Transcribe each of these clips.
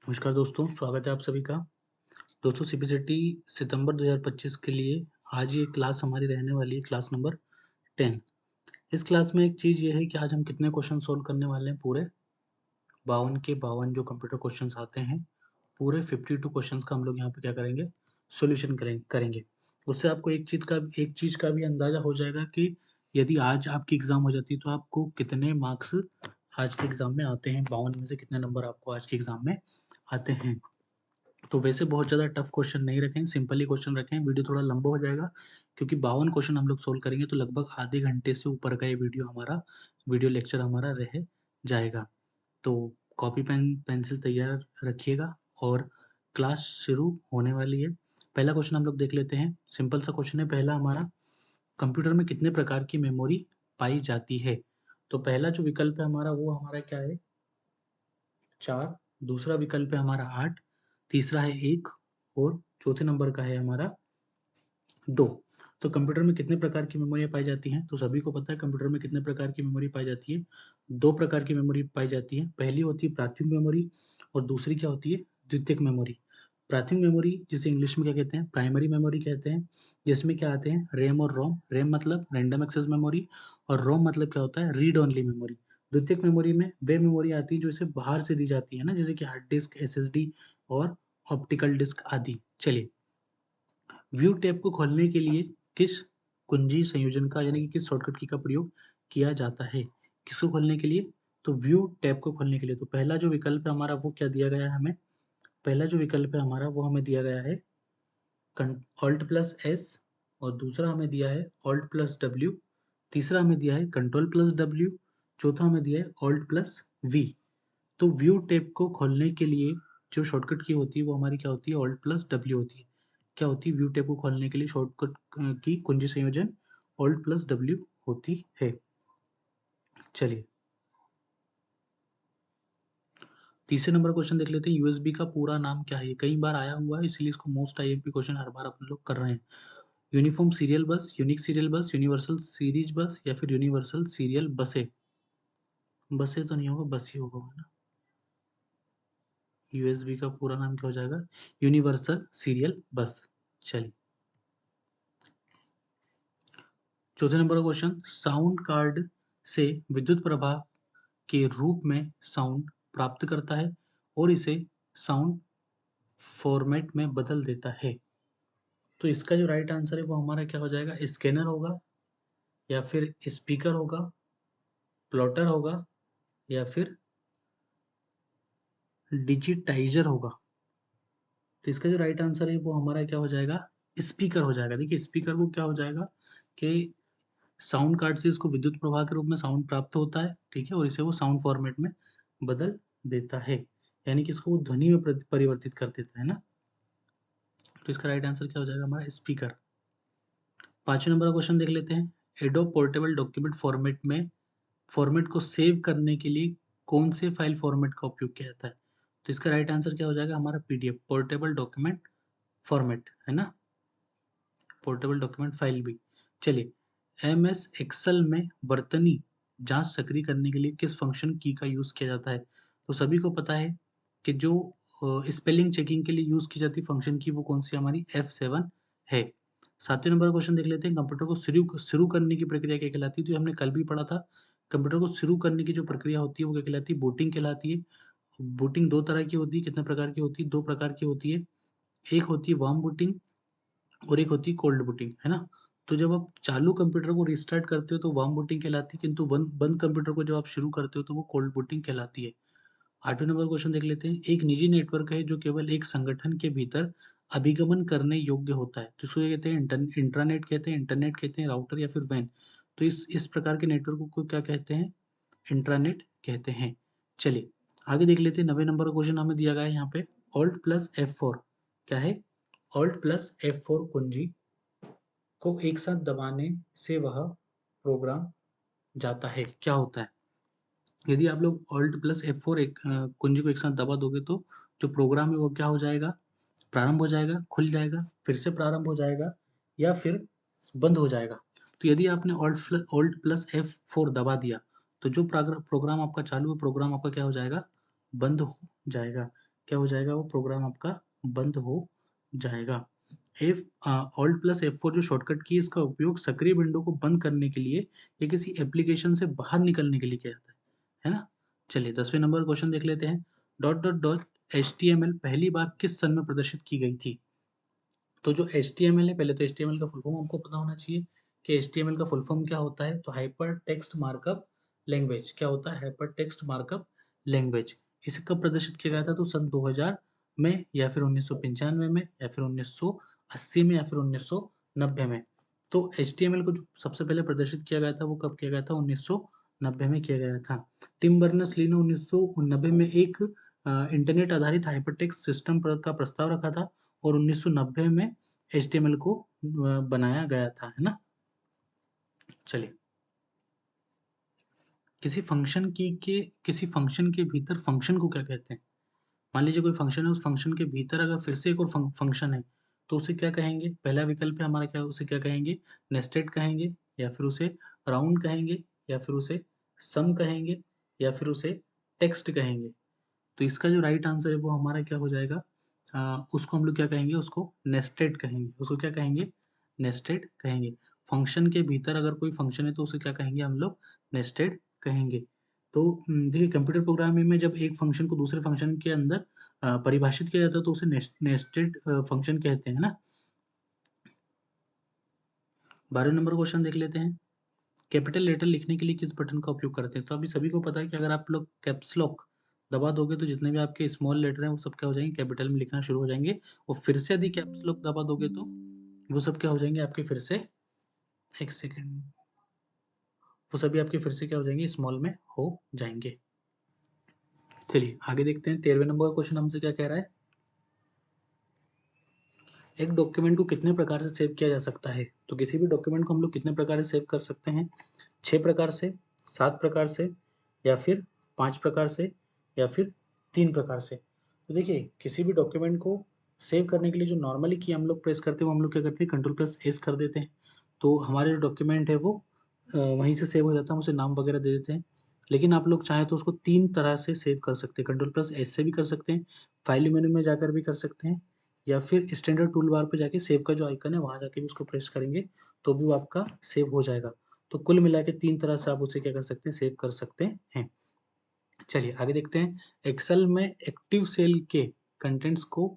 नमस्कार दोस्तों, स्वागत है आप सभी का। दोस्तों सीबीसीटी सितंबर 2025 के लिए आज ये क्लास हमारी रहने वाली है क्लास नंबर 10। इस क्लास में एक चीज़ ये है कि आज हम कितने क्वेश्चन सोल्व करने वाले हैं। पूरे 52 के 52 जो कंप्यूटर क्वेश्चंस आते हैं, पूरे 52 क्वेश्चंस का हम लोग यहाँ पे क्या करेंगे, सॉल्यूशन करेंगे। उससे आपको एक चीज़ का भी अंदाज़ा हो जाएगा कि यदि आज आपकी एग्ज़ाम हो जाती है तो आपको कितने मार्क्स आज के एग्ज़ाम में आते हैं, 52 में से कितने नंबर आपको आज के एग्ज़ाम में आते हैं। तो वैसे बहुत ज़्यादा टफ क्वेश्चन नहीं रखें, सिंपल ही क्वेश्चन रखें। वीडियो थोड़ा लंबा हो जाएगा क्योंकि 52 क्वेश्चन हम लोग सोल्व करेंगे तो लगभग आधे घंटे से ऊपर का ये वीडियो लेक्चर हमारा रह जाएगा। तो कॉपी पेंसिल तैयार रखिएगा और क्लास शुरू होने वाली है। पहला क्वेश्चन हम लोग देख लेते हैं। सिंपल सा क्वेश्चन है पहला हमारा, कंप्यूटर में कितने प्रकार की मेमोरी पाई जाती है? तो पहला जो विकल्प है हमारा वो हमारा क्या है, 4। दूसरा विकल्प है हमारा 8, तीसरा है 1 और चौथे नंबर का है हमारा 2। तो कंप्यूटर में कितने प्रकार की मेमोरियाँ पाई जाती हैं? तो सभी को पता है कंप्यूटर में कितने प्रकार की मेमोरी पाई जाती है। 2 प्रकार की मेमोरी पाई जाती है। पहली होती है प्राथमिक मेमोरी और दूसरी क्या होती है, द्वितीयक मेमोरी। प्राथमिक मेमोरी जिसे इंग्लिश में क्या कहते हैं, प्राइमरी मेमोरी कहते हैं, जिसमें क्या आते हैं, रैम और रोम। रैम मतलब रैंडम एक्सेस मेमोरी और रोम मतलब क्या होता है, रीड ओनली मेमोरी। द्वितीयक मेमोरी में वे मेमोरी आती है जो इसे बाहर से दी जाती है ना, जैसे कि हार्ड डिस्क, एसएसडी और ऑप्टिकल डिस्क आदि। चलिए, व्यू टैब को खोलने के लिए किस कुंजी संयोजन का यानी कि किस शॉर्टकट की का प्रयोग किया जाता है? किसको खोलने के लिए? तो व्यू टैब को खोलने के लिए तो पहला जो विकल्प है हमारा वो क्या दिया गया है हमें? पहला जो विकल्प है हमारा वो हमें दिया गया है ऑल्ट प्लस एस और दूसरा हमें दिया है ऑल्ट प्लस डब्ल्यू, तीसरा हमें दिया है कंट्रोल प्लस डब्ल्यू, चौथा हमें दिया है ऑल्ट प्लस वी। तो व्यू टैब को खोलने के लिए जो शॉर्टकट की होती है वो हमारी क्या होती है, ऑल्ट प्लस डब्ल्यू होती है। क्या होती है, व्यू टैब को खोलने के लिए शॉर्टकट की कुंजी संयोजन ऑल्ट प्लस डब्ल्यू होती है। चलिए, तीसरे नंबर क्वेश्चन देख लेते हैं। यूएसबी का पूरा नाम क्या है? ये कई बार आया हुआ है इसलिए इसको मोस्ट आईएमपी क्वेश्चन हर बार अपन लोग कर रहे हैं। यूनिफॉर्म सीरियल बस, यूनिक सीरियल बस, यूनिवर्सल सीरीज बस या फिर यूनिवर्सल सीरियल बसे? बसे तो नहीं होगा, बस ही होगा है ना। यूएसबी का पूरा नाम क्या हो जाएगा, यूनिवर्सल सीरियल बस। चलिए, चौथे नंबर का क्वेश्चन, साउंड कार्ड से विद्युत प्रवाह के रूप में साउंड प्राप्त करता है और इसे साउंड फॉर्मेट में बदल देता है। तो इसका जो राइट आंसर है वो हमारा क्या हो जाएगा, स्कैनर होगा या फिर स्पीकर होगा, प्लॉटर होगा या फिर डिजिटाइजर होगा। तो इसका जो राइट आंसर है वो हमारा क्या हो जाएगा, स्पीकर हो जाएगा। देखिए स्पीकर को क्या हो जाएगा कि साउंड कार्ड से इसको विद्युत प्रवाह के रूप में साउंड प्राप्त होता है, ठीक है, और इसे वो साउंड फॉर्मेट में बदल देता है, यानी कि इसको वो ध्वनि में परिवर्तित कर देता है ना। तो इसका राइट आंसर क्या हो जाएगा हमारा, स्पीकर। पांचवें नंबर का क्वेश्चन देख लेते हैं। एडोब पोर्टेबल डॉक्यूमेंट फॉर्मेट को सेव करने के लिए कौन से फाइल फॉर्मेट का उपयोग किया जाता है? तो इसका राइट आंसर क्या हो जाएगा हमारा, पीडीएफ, पोर्टेबल डॉक्यूमेंट फॉर्मेट, है ना, पोर्टेबल डॉक्यूमेंट फाइल भी। चलिए, एमएस एक्सेल में वर्तनी जांच सक्रिय करने के लिए किस फंक्शन की का यूज़ किया जाता है? तो सभी को पता है कि जो स्पेलिंग चेकिंग के लिए यूज़ की जाती फंक्शन की वो कौन सी हमारी F7 है। सातवें नंबर का क्वेश्चन देख लेते हैं। कंप्यूटर को शुरू करने की प्रक्रिया क्या कहलाती है? तो ये हमने कल भी पढ़ा था। कंप्यूटर को शुरू करने की जो प्रक्रिया होती है वो क्या कहलाती है, बूटिंग कहलाती है। बूटिंग दो तरह की होती है, कितने प्रकार की होती है, दो प्रकार की होती है। एक होती है वार्म बूटिंग और एक होती है कोल्ड बूटिंग, है ना। तो जब आप चालू कंप्यूटर को रिस्टार्ट करते हो तो वार्म बूटिंग कहलाती है, किंतु बंद कंप्यूटर को जब आप शुरू करते हो तो वो कोल्ड बूटिंग कहलाती है। आठवें नंबर क्वेश्चन देख लेते हैं। एक निजी नेटवर्क है जो केवल एक संगठन के भीतर अभिगमन करने योग्य होता है, तो इसको कहते हैं इंट्रानेट कहते हैं, इंटरनेट कहते हैं, राउटर या फिर वैन। तो इस प्रकार के नेटवर्क को क्या कहते हैं, इंट्रानेट कहते हैं। चलिए, आगे देख लेते हैं। 90 नंबर का क्वेश्चन हमें दिया गया है यहाँ पे, ऑल्ट प्लस F4 क्या है? ऑल्ट प्लस F4 कुंजी को एक साथ दबाने से वह प्रोग्राम जाता है, क्या होता है? यदि आप लोग ऑल्ट प्लस F4 कुंजी को एक साथ दबा दोगे तो जो प्रोग्राम है वो क्या हो जाएगा, प्रारंभ हो जाएगा, खुल जाएगा, फिर से प्रारंभ हो जाएगा या फिर बंद हो जाएगा। तो यदि आपने ऑल्ट प्लस F4 दबा दिया तो जो प्रोग्राम आपका चालू है प्रोग्राम आपका क्या हो जाएगा, बंद हो जाएगा। क्या हो जाएगा, वो प्रोग्राम आपका बंद हो जाएगा। Alt+F4 जो शॉर्टकट की, इसका उपयोग सक्रिय विंडो को बंद करने के लिए या किसी एप्लीकेशन से बाहर निकलने के लिए किया जाता है ना। चलिए 10वें नंबर क्वेश्चन देख लेते हैं। .HTML पहली बार किस सन में प्रदर्शित की गई थी? तो जो HTML है, पहले तो HTML का फुल फॉर्म आपको पता होना चाहिए कि HTML का फुल फॉर्म क्या होता है। तो हाइपर टेक्स्ट मार्कअप लैंग्वेज क्या होता है, हाइपर टेक्स्ट मार्कअप लैंग्वेज। इसे कब प्रदर्शित किया गया था? तो सन 2000 में, या फिर 1995 में, या फिर 1980 में, या फिर 1990 में। तो HTML को जो सबसे पहले प्रदर्शित किया गया था वो कब किया गया था? 1990 में किया गया था। टिम बर्नर्स-ली ने 1990 में एक इंटरनेट आधारित हाइपरटेक्स्ट सिस्टम का प्रस्ताव रखा था और 1990 में HTML को बनाया गया था, है ना। चलिए, किसी फंक्शन के भीतर फंक्शन को क्या कहते हैं? मान लीजिए कोई फंक्शन है, उस फंक्शन के भीतर अगर फिर से एक और फंक्शन है तो उसे क्या कहेंगे? पहला विकल्प है हमारा क्या, उसे क्या कहेंगे? नेस्टेड कहेंगे, या फिर उसे राउंड कहेंगे, या फिर उसे सम कहेंगे, या फिर उसे टेक्स्ट कहेंगे। तो इसका जो राइट आंसर है वो हमारा क्या हो जाएगा? उसको हम लोग क्या कहेंगे? उसको नेस्टेड कहेंगे। उसको क्या कहेंगे? नेस्टेड कहेंगे। फंक्शन के भीतर अगर कोई फंक्शन है तो उसे क्या कहेंगे हम लोग? नेस्टेड कहेंगे। तो देखिए, कंप्यूटर प्रोग्रामिंग में जब एक फंक्शन को दूसरे फंक्शन के अंदर परिभाषित किया जाता है तो उसे नेस्टेड फंक्शन कहते हैं ना। 12 नंबर क्वेश्चन देख लेते हैं। कैपिटल लेटर लिखने के लिए किस बटन का उपयोग करते हैं? तो अभी सभी को पता है कि अगर आप लोग कैप्स लॉक दबा दोगे तो जितने भी आपके स्मॉल लेटर हैं वो सब क्या हो जाएंगे? कैपिटल में लिखना शुरू हो जाएंगे। और फिर से यदि कैप्स लॉक दबा दोगे तो वो सब क्या हो जाएंगे आपके? फिर से, एक सेकेंड, वो सभी आपके फिर से क्या हो जाएंगे? स्मॉल में हो जाएंगे। चलिए आगे देखते हैं। 13वें नंबर का क्वेश्चन हमसे क्या कह रहा है? एक डॉक्यूमेंट को कितने प्रकार से सेव किया जा सकता है? तो किसी भी डॉक्यूमेंट को हम लोग कितने प्रकार से सेव कर सकते हैं? 6 प्रकार से, 7 प्रकार से, या फिर 5 प्रकार से, या फिर 3 प्रकार से। तो देखिए, किसी भी डॉक्यूमेंट को सेव करने के लिए जो नॉर्मली की हम लोग प्रेस करते हैं वो हम लोग क्या करते हैं? Ctrl+S कर देते हैं। तो हमारे जो डॉक्यूमेंट है वो वहीं से सेव हो जाता है, हम उसे नाम वगैरह दे देते हैं। लेकिन आप लोग चाहें तो उसको 3 तरह से सेव कर सकते हैं। Ctrl+S से भी कर सकते हैं, फाइल मेनू में जाकर भी कर सकते हैं, या फिर स्टैंडर्ड टूल बार पे जाके सेव का जो आइकन है वहाँ जाके भी उसको प्रेस करेंगे तो भी वो आपका सेव हो जाएगा। तो कुल मिला के 3 तरह से आप उसे क्या कर सकते हैं? सेव कर सकते हैं। चलिए आगे देखते हैं। एक्सेल में एक्टिव सेल के कंटेंट्स को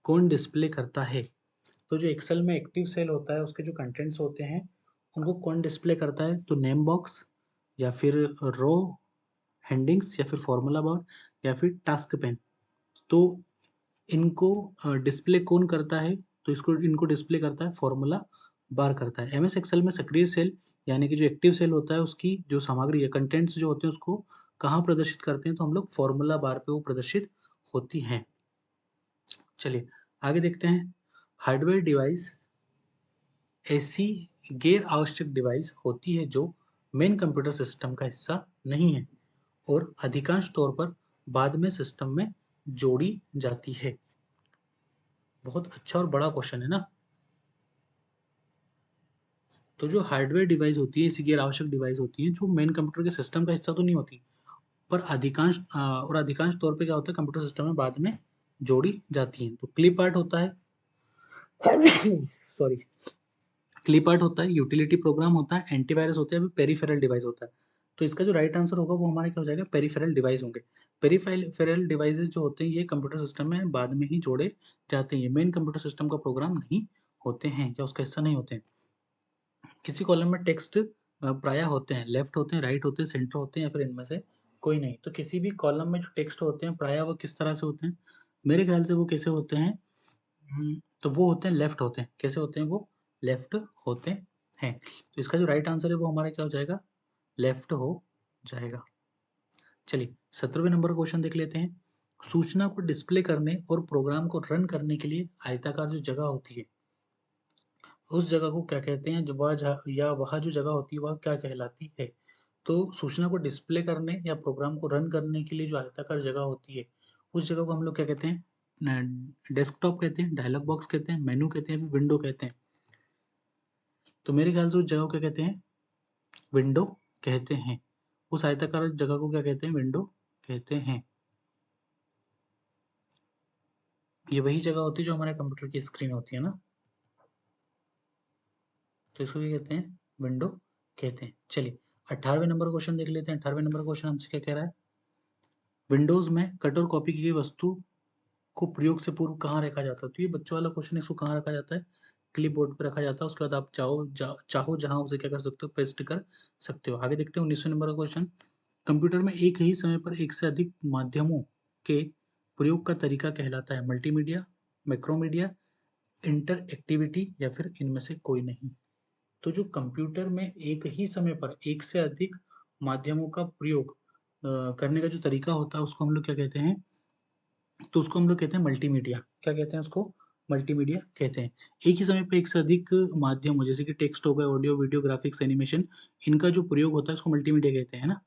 कौन डिस्प्ले करता है? तो जो एक्सेल में एक्टिव सेल होता है उसके जो कंटेंट्स होते हैं उनको कौन डिस्प्ले करता है? तो नेम बॉक्स, या फिर रो हेडिंग्स, या फिर फॉर्मूला बार, या फिर टास्क पेन। तो इनको डिस्प्ले कौन करता है? तो इनको डिस्प्ले करता है फॉर्मूला बार करता है। एमएस एक्सेल में सक्रिय सेल यानी कि जो एक्टिव सेल होता है उसकी जो सामग्री है, कंटेंट्स जो होते हैं उसको कहाँ प्रदर्शित करते हैं? तो हम लोग फॉर्मूला बार पे वो प्रदर्शित होती हैं। चलिए आगे देखते हैं। हार्डवेयर डिवाइस ऐसी गैर आवश्यक डिवाइस होती है जो मेन कंप्यूटर सिस्टम का हिस्सा नहीं है और अधिकांश तौर पर बाद में सिस्टम में जोड़ी जाती है। बहुत अच्छा और बड़ा क्वेश्चन है ना। तो जो हार्डवेयर डिवाइस होती है, ऐसी गैर आवश्यक डिवाइस होती है जो मेन कंप्यूटर के सिस्टम का हिस्सा तो नहीं होती, पर अधिकांश तौर पे क्या होता है? कंप्यूटर सिस्टम में बाद में जोड़ी जाती हैं। तो क्लिप आर्ट होता है सॉरी, क्लिप आर्ट होता है, यूटिलिटी प्रोग्राम होता है, एंटीवायरस होता है, पेरिफेरल डिवाइस होता है। तो इसका जो राइट आंसर होगा वो हमारा क्या हो जाएगा? पेरिफेरल डिवाइस होंगे। पेरिफेरल डिवाइसेस जो होते हैं ये कंप्यूटर सिस्टम में बाद में ही जोड़े जाते हैं, ये मेन कंप्यूटर सिस्टम का प्रोग्राम नहीं होते हैं या उसका हिस्सा नहीं होते हैं। किसी कॉलम में टेक्स्ट प्रायः होते हैं, लेफ्ट होते हैं, राइट होते हैं, सेंटर होते हैं, या फिर इनमें से कोई नहीं। तो किसी भी कॉलम में जो टेक्स्ट होते हैं प्रायः वो किस तरह से होते हैं? मेरे ख्याल से वो कैसे होते हैं? तो वो होते हैं लेफ्ट होते हैं। कैसे होते हैं वो? लेफ्ट होते हैं। तो इसका जो राइट आंसर है वो हमारा क्या हो जाएगा? लेफ्ट हो जाएगा। चलिए 17वें नंबर क्वेश्चन देख लेते हैं। सूचना को डिस्प्ले करने और प्रोग्राम को रन करने के लिए आयताकार जो जगह होती है उस जगह को क्या कहते हैं? या वह जो जगह होती है वह क्या कहलाती है? तो सूचना को डिस्प्ले करने या प्रोग्राम को रन करने के लिए जो आयताकार जगह होती है उस जगह को हम लोग क्या कहते हैं? डेस्कटॉप कहते हैं, डायलॉग बॉक्स कहते हैं, मेनू कहते हैं, विंडो कहते हैं। तो मेरे ख्याल से उस जगह को क्या कहते हैं? विंडो कहते हैं। उस आयताकार जगह को क्या कहते हैं? विंडो कहते हैं। ये वही जगह होती है जो हमारे कंप्यूटर की स्क्रीन होती है ना, तो इसको क्या कहते हैं, विंडो कहते हैं। चलिए 18वें नंबर का क्वेश्चन देख लेते हैं। 18वें नंबर का क्वेश्चन हमसे क्या कह रहा है, विंडोज में कट और कॉपी की गई वस्तु को प्रयोग से पूर्व कहाँ रखा जाता है। तो ये बच्चों वाला क्वेश्चन, इसको कहाँ रखा जाता है, क्लिप बोर्ड पर रखा जाता है। उसके बाद आप चाहो जहां उसे क्या कर सकते हो, पेस्ट कर सकते हो। आगे देखते हैं 19वें नंबर का क्वेश्चन, कंप्यूटर में एक ही समय पर एक से अधिक माध्यमों के प्रयोग का तरीका कहलाता है मल्टीमीडिया, मैक्रोमीडिया, इंटर एक्टिविटी या फिर इनमें से कोई नहीं। तो जो कंप्यूटर में एक ही समय पर एक से अधिक माध्यमों का प्रयोग करने का जो तरीका होता है उसको हम लोग क्या कहते हैं, तो उसको हम लोग कहते हैं मल्टीमीडिया। क्या कहते हैं उसको, मल्टीमीडिया कहते हैं। एक ही समय पे एक से अधिक माध्यम हो, जैसे कि टेक्स्ट हो गया, ऑडियो, वीडियो, ग्राफिक्स, एनिमेशन, इनका जो प्रयोग होता है उसको मल्टीमीडिया कहते हैं ना।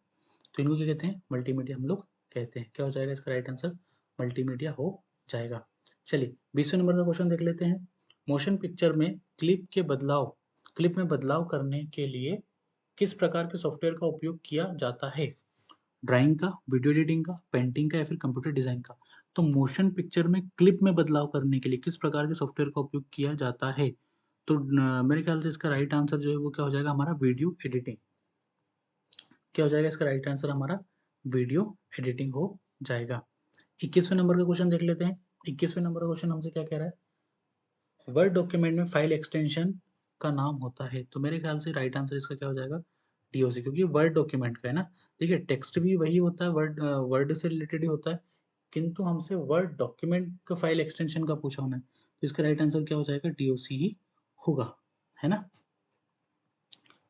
तो इनको क्या कहते हैं, मल्टीमीडिया हम लोग कहते हैं। क्या हो जाएगा इसका राइट आंसर, मल्टीमीडिया हो जाएगा। चलिए 20वें नंबर का क्वेश्चन देख लेते हैं। मोशन पिक्चर में क्लिप में बदलाव करने के लिए किस प्रकार के सॉफ्टवेयर का उपयोग किया जाता है, ड्राइंग का, वीडियो एडिटिंग का, पेंटिंग का या फिर कंप्यूटर डिजाइन का। तो मोशन पिक्चर में क्लिप में बदलाव करने के लिए किस प्रकार के सॉफ्टवेयर का उपयोग किया जाता है, तो मेरे ख्याल से इसका राइट आंसर जो है वो क्या हो जाएगा हमारा, वीडियो एडिटिंग। क्या हो जाएगा इसका राइट आंसर हमारा, वीडियो एडिटिंग हो जाएगा। 21वें नंबर का क्वेश्चन देख लेते हैं। 21वें नंबर का क्वेश्चन हमसे क्या कह रहा है, वर्ड डॉक्यूमेंट में फाइल एक्सटेंशन का नाम होता है। तो मेरे ख्याल से राइट आंसर इसका क्या हो जाएगा, डीओसी, क्योंकि वर्ड डॉक्यूमेंट का है ना। देखिए टेक्स्ट भी वही होता है, वर्ड से रिलेटेड ही होता है, किंतु हमसे वर्ड डॉक्यूमेंट का फाइल एक्सटेंशन का पूछा होना है, तो इसका राइट आंसर क्या हो जाएगा, डीओसी ही होगा, है ना।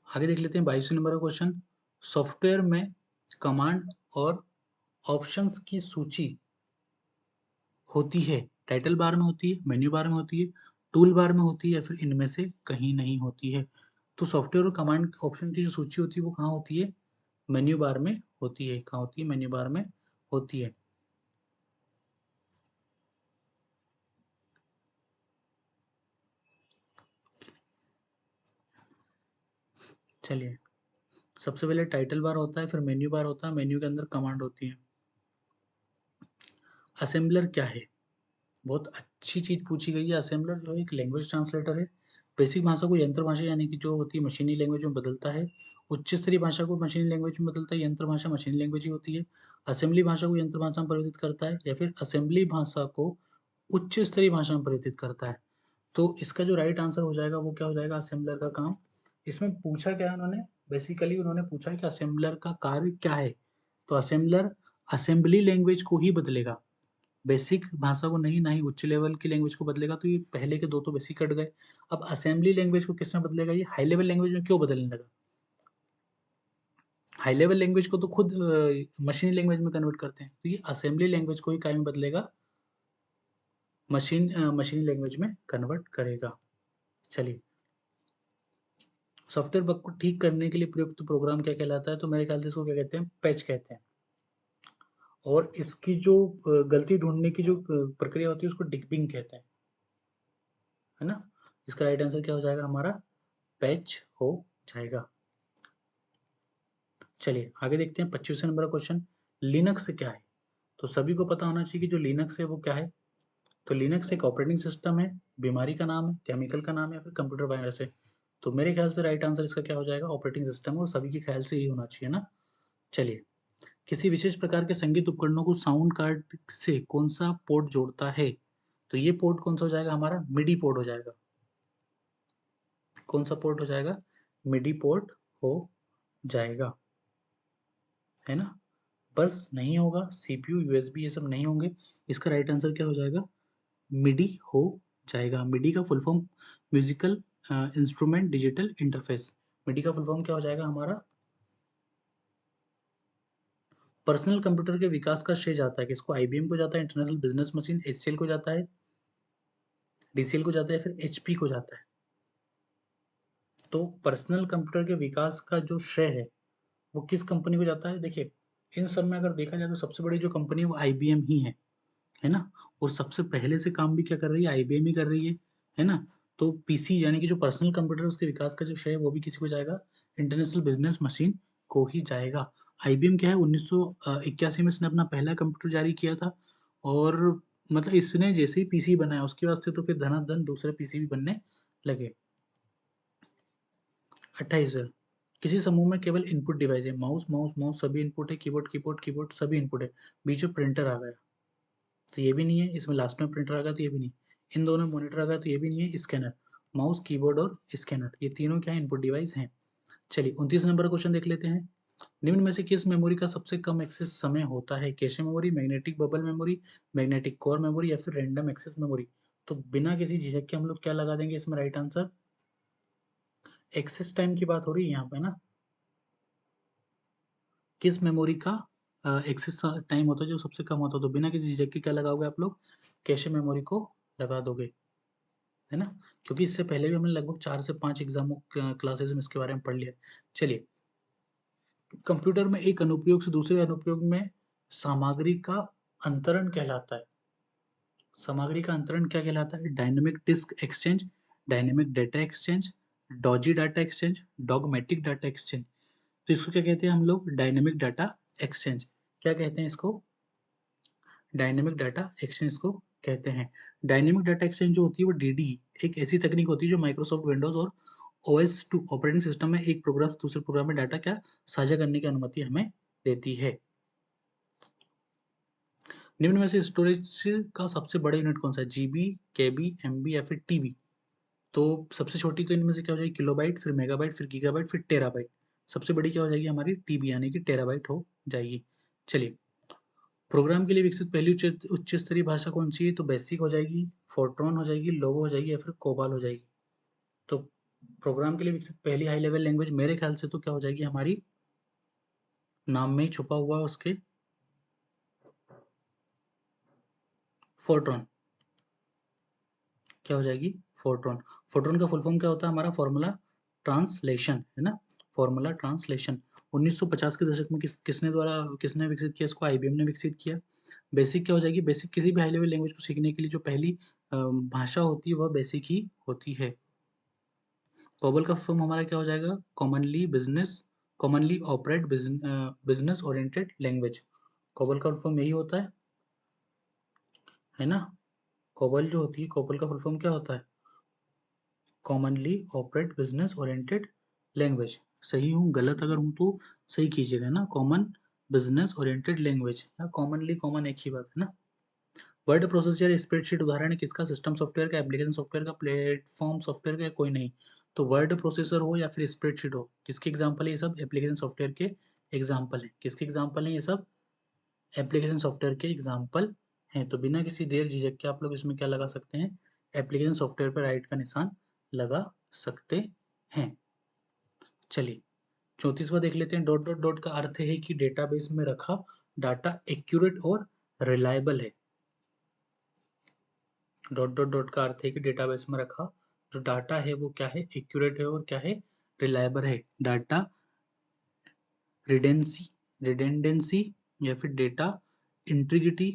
आगे देख लेते हैं 22वें नंबर का क्वेश्चन, सॉफ्टवेयर में कमांड और ऑप्शंस की सूची होती है, टाइटल बार में होती है, मेन्यू बार में होती है, टूल बार में होती है या फिर इनमें से कहीं नहीं होती है। तो सॉफ्टवेयर और कमांड ऑप्शन की जो सूची होती है वो कहाँ होती है, मेन्यू बार में होती है। कहाँ होती है, मेन्यू बार में होती है। चलिए सबसे पहले टाइटल बार होता है, फिर मेन्यू बार होता है, मेन्यू के अंदर कमांड होती है। असेंबलर क्या है, बहुत अच्छी चीज पूछी गई है। असेंबलर जो है एक लैंग्वेज ट्रांसलेटर है। बेसिक भाषा को यंत्र भाषा यानी कि जो होती है मशीनी लैंग्वेज में बदलता है। उच्च स्तरीय भाषा को मशीनी लैंग्वेज में बदलता है, यंत्र भाषा मशीनी लैंग्वेज ही होती है। असेंबली भाषा को यंत्र भाषा में परिवर्तित करता है या फिर असेंबली भाषा को उच्च स्तरीय भाषा में परिवर्तित करता है। तो इसका जो राइट आंसर हो जाएगा वो क्या हो जाएगा, असेंबलर का काम। इसमें पूछा क्या है उन्होंने, बेसिकली उन्होंने पूछा है कि असेंबलर का कार्य क्या है। तो असेंबलर असेंबली लैंग्वेज को ही बदलेगा, बेसिक भाषा को नहीं, ना ही उच्च लेवल की लैंग्वेज को बदलेगा। तो ये पहले के दो तो बेसिक कट गए। अब असेंबली लैंग्वेज को किस में बदलेगा, ये हाई लेवल लैंग्वेज में क्यों बदलने लगा। हाई लेवल लैंग्वेज को तो खुद मशीनी लैंग्वेज में कन्वर्ट करते हैं, तो ये असेंबली लैंग्वेज को ही काय में बदलेगा, मशीनी लैंग्वेज में कन्वर्ट करेगा। चलिए सॉफ्टवेयर बग को ठीक करने के लिए प्रयुक्त प्रोग्राम क्या कहलाता है, तो मेरे ख्याल से इसको क्या कहते हैं, पैच कहते हैं। और इसकी जो गलती ढूंढने की जो प्रक्रिया होती है उसको डिबगिंग कहते हैं, है ना। इसका राइट आंसर क्या हो जाएगा हमारा, पैच हो जाएगा। चलिए आगे देखते हैं 25वें नंबर का क्वेश्चन, लिनक्स क्या है। तो सभी को पता होना चाहिए कि जो लिनक्स है वो क्या है। तो लिनक्स एक ऑपरेटिंग सिस्टम है, बीमारी का नाम है, केमिकल का नाम है या फिर कंप्यूटर वायरस है। तो मेरे ख्याल से राइट आंसर इसका क्या हो जाएगा, ऑपरेटिंग सिस्टम, और सभी के ख्याल से यही होना चाहिए ना। चलिए किसी विशेष प्रकार के संगीत उपकरणों को साउंड कार्ड से कौन सा पोर्ट जोड़ता है, तो ये पोर्ट कौन सा हो जाएगा हमारा, मिडी पोर्ट हो जाएगा। कौन सा पोर्ट हो जाएगा, मिडी पोर्ट हो जाएगा, है ना। बस नहीं होगा, सीपीयू, यूएसबी ये सब नहीं होंगे। इसका राइट आंसर क्या हो जाएगा, मिडी हो जाएगा। मिडी का full form musical instrument digital interface. MIDI का फुल फॉर्म क्या हो जाएगा हमारा, पर्सनल कंप्यूटर के विकास का श्रेय जाता है किसको, आईबीएम को जाता है, इंटरनेशनल बिजनेस मशीन एचसीएल को जाता है, डीसीएल को जाता है, फिर एचपी को जाता है। तो पर्सनल कंप्यूटर के विकास का जो श्रेय है वो किस कंपनी को जाता है। देखिए इन सब में अगर देखा जाए तो सबसे बड़ी जो कंपनी है वो आईबीएम ही है ना। और सबसे पहले से काम भी क्या कर रही है, आईबीएम ही कर रही है ना। तो पीसी यानी कि जो पर्सनल कंप्यूटर उसके विकास का जो श्रेय है वो भी किसी को जाएगा, इंटरनेशनल बिजनेस मशीन को ही जाएगा। आईबीएम क्या है, 1981 में इसने अपना पहला कंप्यूटर जारी किया था। और मतलब इसने जैसे ही पीसी बनाया उसके वास्ते तो फिर धनाधन दूसरे पीसी भी बनने लगे। 28 है, किसी समूह में केवल इनपुट डिवाइस है, माउस माउस माउस सभी इनपुट है, कीबोर्ड कीबोर्ड कीबोर्ड सभी इनपुट है, बीच में प्रिंटर आ गया तो ये भी नहीं है, इसमें लास्ट में प्रिंटर आ गया तो ये भी नहीं, इन दोनों में मॉनिटर आ गया तो ये भी नहीं है, स्कैनर, माउस कीबोर्ड और स्कैनर ये तीनों क्या इनपुट डिवाइस हैं। चलिए 29 नंबर क्वेश्चन देख लेते हैं। निम्न में से किस मेमोरी का सबसे कम एक्सेस समय होता है, cache memory, magnetic bubble memory, magnetic core memory या फिर रैंडम एक्सेस मेमोरी। तो बिना किसी झिझक के हम लोग क्या लगा देंगे इसमें राइट आंसर, एक्सेस टाइम की बात हो रही है यहाँ पे ना, किस मेमोरी का एक्सेस टाइम होता है जो सबसे कम होता है, तो बिना किसी झिझक के क्या लगाओगे आप लोग, कैशे मेमोरी को लगा दोगे, है ना, क्योंकि इससे पहले भी हमने लगभग 4 से 5 एग्जामों क्लासेस में इसके बारे में पढ़ लिया। चलिए, कंप्यूटर में एक अनुप्रयोग से दूसरे अनुप्रयोग में सामग्री का अंतरण कहलाता है, सामग्री का अंतरण क्या कहलाता है, dynamic disk exchange, dynamic data exchange, dodgy data exchange, dogmatic data exchange. तो इसको क्या कहते हैं हम लोग, डायनेमिक डाटा एक्सचेंज, क्या कहते हैं इसको, डायनेमिक डाटा एक्सचेंज को कहते हैं। डायनेमिक डाटा एक्सचेंज जो होती है वो डीडी एक ऐसी तकनीक होती है जो माइक्रोसॉफ्ट विंडोज और OS2 ऑपरेटिंग सिस्टम में एक प्रोग्राम से दूसरे प्रोग्राम में डाटा क्या साझा करने की अनुमति हमें देती है। निम्न में से स्टोरेज का सबसे बड़ा यूनिट कौन सा है, जीबी, केबी, एमबी या फिर टीबी। तो सबसे छोटी तो इनमें से क्या हो जाएगी, किलोबाइट, फिर मेगाबाइट, फिर गीगाबाइट, फिर टेराबाइट। सबसे बड़ी क्या हो जाएगी हमारी, टीबी यानी कि टेराबाइट हो जाएगी। चलिए, प्रोग्राम के लिए विकसित पहली उच्च स्तरीय भाषा कौन सी है, तो बेसिक हो जाएगी, फोर्ट्रॉन हो जाएगी, लोगो हो जाएगी या फिर कोबाल हो जाएगी। तो प्रोग्राम के लिए विकसित पहली हाई लेवल लैंग्वेज मेरे ख्याल से तो क्या हो जाएगी हमारी, नाम में ही छुपा हुआ है उसके, फोर्ट्रॉन, क्या हो जाएगी, फोर्ट्रॉन। फोर्ट्रॉन का फुल फॉर्म क्या होता है हमारा, फॉर्मूला ट्रांसलेशन, है ना, फॉर्मूला ट्रांसलेशन। 1950 के दशक में किसने विकसित किया इसको, IBM ने विकसित किया। बेसिक क्या हो जाएगी, बेसिक किसी भी हाई लेवल लैंग्वेज को सीखने के लिए जो पहली भाषा होती है वह बेसिक ही होती है। कोबल का फॉर्म हमारा क्या हो जाएगा, commonly operate business oriented language. COBOL का फॉर्म यही होता है ना, कोबल जो होती है, कोबल का फुल फॉर्म क्या होता है, commonly operate business oriented language. सही हूँ गलत अगर हूँ तो सही कीजिएगा ना, कॉमन बिजनेस ओरिएंटेड लैंग्वेज या कॉमनली, कॉमन एक ही बात है ना। वर्ड प्रोसेसर स्प्रेडशीट उदाहरण है किसका, सिस्टम सॉफ्टवेयर का, एप्लीकेशन सॉफ्टवेयर का, प्लेटफॉर्म सॉफ्टवेयर का, कोई नहीं। तो वर्ड प्रोसेसर हो या फिर स्प्रेडशीट हो, किसके एग्जाम्पल है ये सब, एप्लीकेशन सॉफ्टवेयर के एग्जाम्पल है, किसके एग्जाम्पल है ये सब, एप्लीकेशन सॉफ्टवेयर के एग्जाम्पल हैं। तो बिना किसी देर झिझक के आप लोग इसमें क्या लगा सकते हैं, एप्लीकेशन सॉफ्टवेयर पर राइट का निशान लगा सकते हैं। चलिए 34वां देख लेते हैं। डॉट डॉट डॉट का अर्थ है कि डेटाबेस में रखा डाटा एक्यूरेट और रिलायबल है। डॉट डॉट डॉट का अर्थ है कि डेटाबेस में रखा जो डाटा है वो क्या है, एक्यूरेट है और क्या है, रिलायबल है। डाटा रिडेंसी रिडेंडेंसी या फिर डेटा इंटीग्रिटी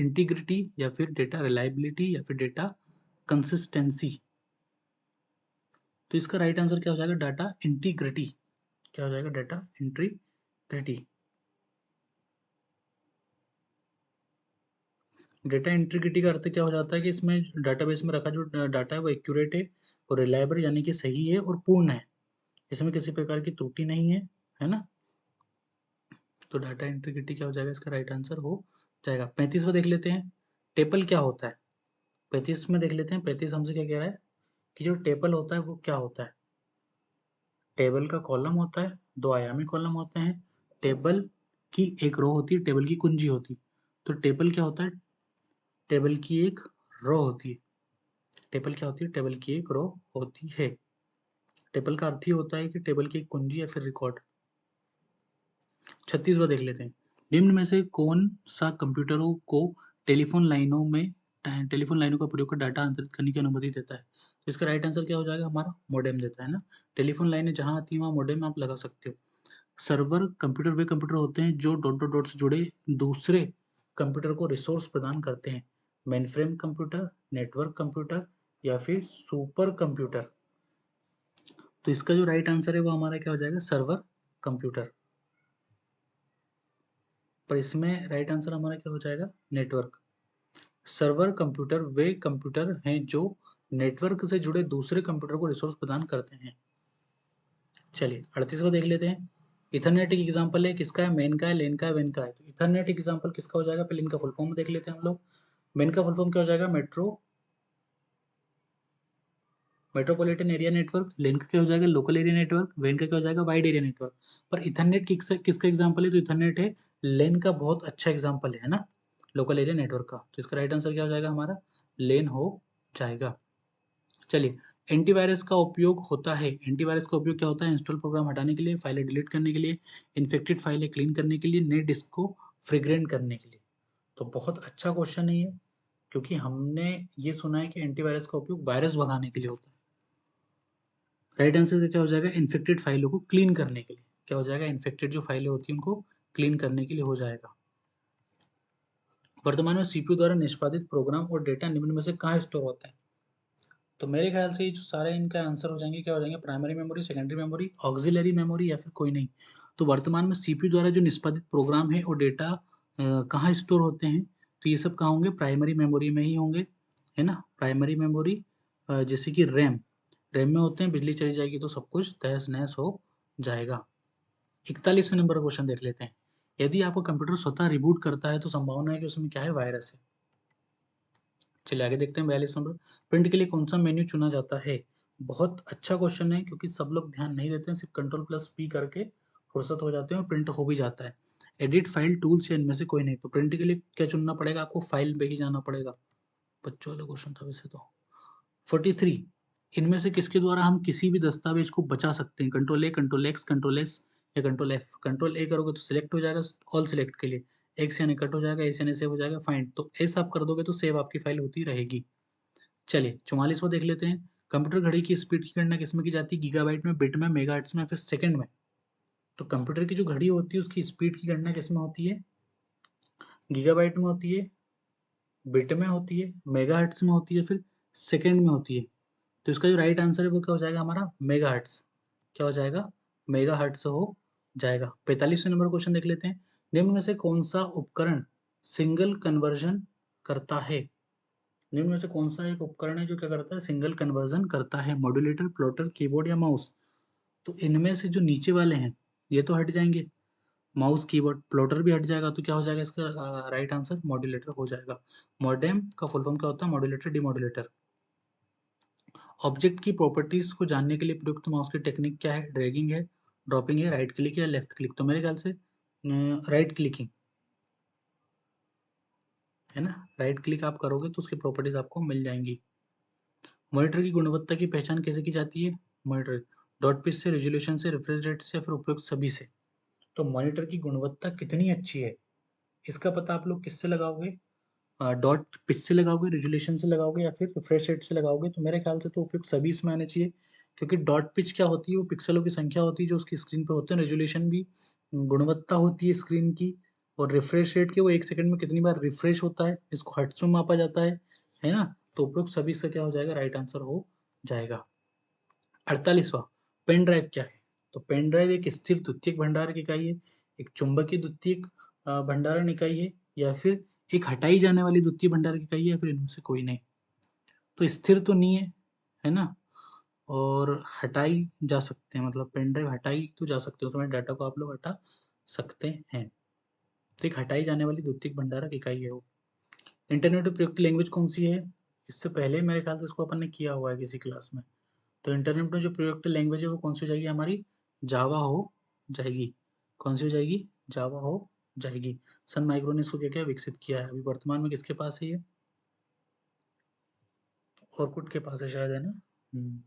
इंटीग्रिटी या फिर डेटा रिलायबिलिटी या फिर डेटा कंसिस्टेंसी। तो इसका राइट आंसर क्या हो जाएगा, डाटा इंटीग्रिटी, क्या हो जाएगा, डाटा इंटीग्रिटी। डेटा इंटीग्रिटी का अर्थ क्या हो जाता है कि इसमें डाटाबेस में रखा जो डाटा है वो एक्यूरेट है और रिलायबल यानी कि सही है और पूर्ण है, इसमें किसी प्रकार की त्रुटि नहीं है ना। तो डाटा इंटीग्रिटी क्या हो जाएगा, इसका राइट आंसर हो जाएगा। 35वां देख लेते हैं, टेबल क्या होता है। 35 में देख लेते हैं, 35 हमसे क्या कह रहा है कि जो टेबल होता है वो क्या होता है। टेबल का कॉलम होता है, दो आयामी कॉलम होते हैं, टेबल की एक रो होती है, टेबल की कुंजी होती है। तो टेबल क्या होता है, टेबल की एक रो होती है, टेबल क्या होती है, टेबल की एक रो होती है। टेबल का अर्थ ही होता है कि टेबल की एक कुंजी या फिर रिकॉर्ड। 36वां देख लेते हैं, निम्न में से कौन सा कंप्यूटरों को टेलीफोन लाइनों में टेलीफोन लाइनों का प्रयोग कर डाटा अंतरित करने की अनुमति देता है। तो इसका राइट आंसर क्या हो जाएगा हमारा, मोडेम देता है ना। टेलीफोन लाइनें जहां आती है वहां मोडेम आप लगा सकते हो। सर्वर कंप्यूटर वे कंप्यूटर होते हैं जो डॉट डॉट डॉट से जुड़े दूसरे कंप्यूटर को रिसोर्स प्रदान करते हैं। मेनफ्रेम कंप्यूटर, नेटवर्क कंप्यूटर या फिर सुपर कंप्यूटर। तो इसका जो राइट आंसर है वो हमारा क्या हो जाएगा, सर्वर कंप्यूटर। पर इसमें राइट आंसर हमारा क्या हो जाएगा, नेटवर्क। सर्वर कंप्यूटर वे कंप्यूटर हैं जो नेटवर्क से जुड़े दूसरे कंप्यूटर को रिसोर्स प्रदान करते हैं। चलिए 38वां देख लेते हैं। इथरनेट एक एग्जांपल है, किसका है? मेन का है, लेन का है, वेन का है। तो इथरनेट एग्जांपल किसका हो जाएगा? पहले इनका फुल फॉर्म देख लेते हैं हम लोग। मेन का फुल फॉर्म क्या हो जाएगा? Metropolitan area network. लेन का क्या हो जाएगा? Local area network. वेन का क्या हो जाएगा? Wide area network. पर इथरनेट किसका एग्जांपल है? तो इथरनेट है लेन का बहुत अच्छा एग्जांपल है ना, लोकल एरिया नेटवर्क का। तो इसका राइट आंसर क्या हो जाएगा हमारा? लेन हो जाएगा। चलिए, एंटीवायरस का उपयोग होता है। एंटीवायरस का उपयोग क्या होता है? इंस्टॉल प्रोग्राम हटाने के लिए, फाइलें डिलीट करने के लिए, इन्फेक्टेड फाइलें क्लीन करने के लिए, नए डिस्क को फ्रीग्रेंट करने के लिए। तो बहुत अच्छा क्वेश्चन है ये, क्योंकि हमने ये सुना है कि एंटीवायरस का उपयोग वायरस भगाने के लिए होता है। राइट आंसर क्या हो जाएगा? इन्फेक्टेड फाइलों को क्लीन करने के लिए। क्या हो जाएगा? इन्फेक्टेड जो फाइलें होती हैं उनको क्लीन करने के लिए हो जाएगा। वर्तमान में सीपीयू द्वारा निष्पादित प्रोग्राम और डेटा निम्न में से कहाँ स्टोर होता है? तो मेरे ख्याल से ये जो सारे इनका आंसर हो जाएंगे, क्या हो जाएंगे? Primary memory, secondary memory, auxiliary memory, या फिर कोई नहीं। तो वर्तमान में सीपीयू द्वारा जो निष्पादित प्रोग्राम है और डेटा कहाँ स्टोर होते हैं? तो ये सब कहाँ होंगे? प्राइमरी मेमोरी में ही होंगे, है ना। प्राइमरी मेमोरी जैसे कि रैम, रैम में होते हैं। बिजली चली जाएगी तो सब कुछ तहस नहस हो जाएगा। 41 नंबर का क्वेश्चन देख लेते हैं। यदि आपका कंप्यूटर स्वतः रिबूट करता है तो संभावना है कि उसमें क्या है? वायरस है। चलिए आगे देखते हैं 42 नंबर। प्रिंट के लिए कौन सा मेन्यू चुना जाता है? बहुत अच्छा क्वेश्चन है, क्योंकि सब लोग ध्यान नहीं देते हैं, सिर्फ कंट्रोल+P करके फुर्सत हो जाते हैं और प्रिंट हो भी जाता है। एडिट फाइल टूल्स या इनमें से कोई नहीं। तो प्रिंट के लिए क्या चुनना पड़ेगा? आपको फाइल पे ही जाना पड़ेगा। बच्चों वाला क्वेश्चन था वैसे तो। 43, इनमें से किसके द्वारा हम किसी भी दस्तावेज को बचा सकते हैं? कंट्रोल ए, कंट्रोल एक्स, कंट्रोल एस या कंट्रोल एफ। कंट्रोल ए करोगे तो सिलेक्ट हो जाएगा ऑल सिलेक्ट के लिए, एक्स यानी कट हो जाएगा, एस यानी सेव हो जाएगा, फाइंड। तो एस आप कर दोगे तो सेव आपकी फाइल होती रहेगी। चलिए 44वां देख लेते हैं। कंप्यूटर घड़ी की स्पीड की गणना किसमें की जाती है? गीगाबाइट में, बिट में, मेगाहर्ट्ज में या फिर सेकंड में। तो कंप्यूटर की जो घड़ी होती है उसकी स्पीड की गणना किसमें होती है? गीगाबाइट में होती है, बिट में होती है, मेगाहर्ट्ज में होती है, फिर सेकंड में होती है। तो इसका जो राइट आंसर है वो क्या हो जाएगा हमारा? मेगाहर्ट्ज। क्या हो जाएगा? मेगाहर्ट्ज हो जाएगा। 45वें नंबर क्वेश्चन देख लेते हैं। निम्न में से कौन सा उपकरण सिंगल कन्वर्जन करता है? निम्न में से कौन सा एक उपकरण है जो क्या करता है? सिंगल कन्वर्जन करता है। मॉड्यूलेटर, प्लॉटर, कीबोर्ड या माउस। तो इनमें से जो नीचे वाले हैं ये तो हट जाएंगे, माउस, कीबोर्ड, प्लॉटर भी हट जाएगा। तो क्या हो जाएगा इसका राइट आंसर? मॉड्यूलेटर हो जाएगा। मॉडेम का फुल फॉर्म क्या होता है? Modulator, demodulator. ऑब्जेक्ट की प्रॉपर्टीज को जानने के लिए प्रयुक्त माउस की टेक्निक क्या है? ड्रैगिंग है, ड्रॉपिंग है, राइट क्लिक या लेफ्ट क्लिक। तो मेरे ख्याल से राइट क्लिकिंग है ना। राइट क्लिक आप करोगे तो उसकी प्रॉपर्टीज आपको मिल जाएंगी। मॉनिटर की गुणवत्ता की पहचान कैसे की जाती है? मॉनिटर डॉट पिच से, रेजोल्यूशन से, रिफ्रेश रेट से, फिर उपयुक्त सभी से। तो मॉनिटर की गुणवत्ता कितनी अच्छी है इसका पता आप लोग किससे लगाओगे? डॉट पिच से लगाओगे, रेजोल्यूशन से लगाओगे, या फिर रिफ्रेश रेट से लगाओगे। तो मेरे ख्याल से तो उपयुक्त सभी इसमें आने चाहिए, क्योंकि डॉट पिच क्या होती है? वो पिक्सलों की संख्या होती है जो उसकी स्क्रीन पे होते हैं। रेजोल्यूशन भी गुणवत्ता होती है स्क्रीन की। और रिफ्रेश रेट के वो 1 सेकंड में कितनी बार रिफ्रेश होता है, इसको हर्ट्ज में मापा जाता है ना। तो उपयुक्त सभी से क्या हो जाएगा? राइट आंसर हो जाएगा। 48वां, पेन ड्राइव क्या है? तो पेन ड्राइव एक स्थिर द्वितीयक भंडारण इकाई है, एक चुंबकीय द्वितीयक भंडारण इकाई है, या फिर एक हटाई जाने वाली द्वितीय भंडारण इकाई है, या फिर इनमें से कोई नहीं। तो स्थिर तो नहीं है ना। और हटाई जा सकते हैं, मतलब पेन ड्राइव हटाई तो जा सकते हैं, उसमें डाटा को आप लोग हटा सकते हैं। तो एक हटाई जाने वाली द्वितीयक भंडारक इकाई है वो। इंटरनेट में प्रयुक्त लैंग्वेज कौन सी है? इससे पहले मेरे ख्याल से इसको अपन ने किया हुआ है किसी क्लास में। तो इंटरनेट में जो प्रयुक्त लैंग्वेज है वो कौन सी हो जाएगी हमारी? जावा हो जाएगी। कौन सी हो जाएगी? जावा हो जाएगी। सन माइक्रो ने इसको क्या क्या विकसित किया है। अभी वर्तमान में किसके पास है ये? ऑरकुट के पास है शायद, है ना।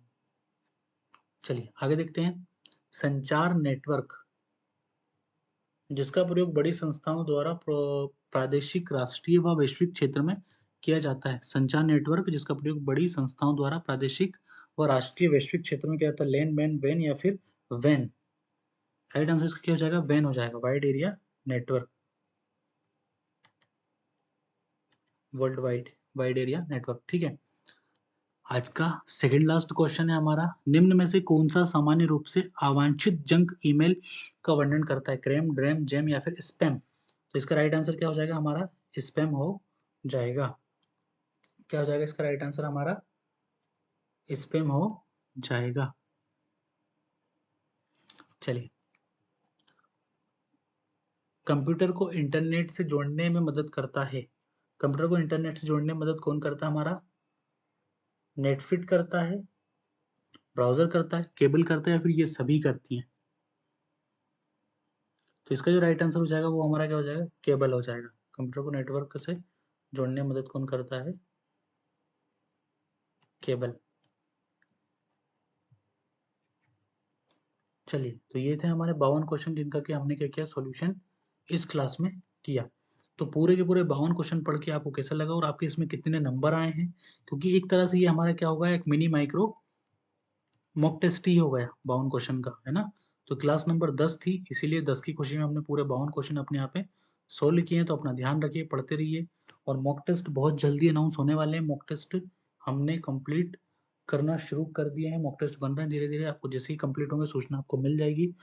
चलिए आगे देखते हैं। संचार नेटवर्क जिसका प्रयोग बड़ी संस्थाओं द्वारा प्रादेशिक, राष्ट्रीय व वैश्विक क्षेत्र में किया जाता है। संचार नेटवर्क जिसका प्रयोग बड़ी संस्थाओं द्वारा प्रादेशिक व राष्ट्रीय वैश्विक क्षेत्र में किया जाता है। लैन, मैन, वैन या फिर वैन। राइट आंसर इसका क्या हो जाएगा? वैन हो जाएगा। Wide area network, world wide, wide area network. ठीक है। आज का सेकंड लास्ट क्वेश्चन है हमारा। निम्न में से कौन सा सामान्य रूप से अवांछित जंक ईमेल का वर्णन करता है? क्रैम, ड्रैम, जैम या फिर स्पैम। तो इसका राइट आंसर क्या हो जाएगा हमारा? स्पैम हो जाएगा। क्या हो जाएगा इसका राइट आंसर हमारा? स्पैम हो जाएगा। चलिए, कंप्यूटर को इंटरनेट से जोड़ने में मदद करता है। कंप्यूटर को इंटरनेट से जोड़ने में मदद कौन करता है हमारा? नेटफिट करता है, ब्राउज़र करता है, केबल करता है, या फिर ये सभी करती हैं? तो इसका जो राइट आंसर हो जाएगा वो हमारा क्या हो जाएगा? केबल हो जाएगा। कंप्यूटर को नेटवर्क से जोड़ने में मदद कौन करता है? केबल। चलिए, तो ये थे हमारे 52 क्वेश्चन जिनका कि हमने क्या किया? सॉल्यूशन इस क्लास में किया। तो पूरे के पूरे 52 क्वेश्चन पढ़ के आपको कैसा लगा और आपके इसमें कितने नंबर आए हैं? क्योंकि एक तरह से ये हमारा क्या होगा? एक मिनी माइक्रो मॉक टेस्ट ही हो गया 52 क्वेश्चन का, है ना? तो क्लास नंबर 10 थी, इसीलिए 10 की खुशी में हमने पूरे 52 क्वेश्चन अपने यहाँ पे सोल्व किए हैं। तो अपना ध्यान रखिए, पढ़ते रहिए, और मॉक टेस्ट बहुत जल्दी अनाउंस होने वाले हैं। मॉक टेस्ट हमने कंप्लीट करना शुरू कर दिए हैं, मॉक टेस्ट बन रहे हैं धीरे-धीरे। आपको जैसे ही कंप्लीट होंगे सूचना आपको मिल जाएगी।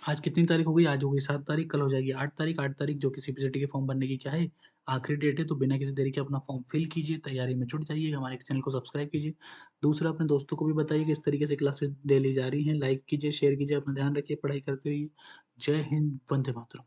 आज कितनी तारीख हो गई? आज हो गई 7 तारीख, कल हो जाएगी 8 तारीख। 8 तारीख जो कि सीपीसीटी के फॉर्म भरने की क्या है? आखिरी डेट है। तो बिना किसी देरी के अपना फॉर्म फिल कीजिए, तैयारी में जुट जाइए, हमारे चैनल को सब्सक्राइब कीजिए। दूसरा, अपने दोस्तों को भी बताइए कि इस तरीके से क्लासेस डेली जारी हैं। लाइक कीजिए, शेयर कीजिए, अपना ध्यान रखिए, पढ़ाई करते रहिए। जय हिंद, वंदे मातरम।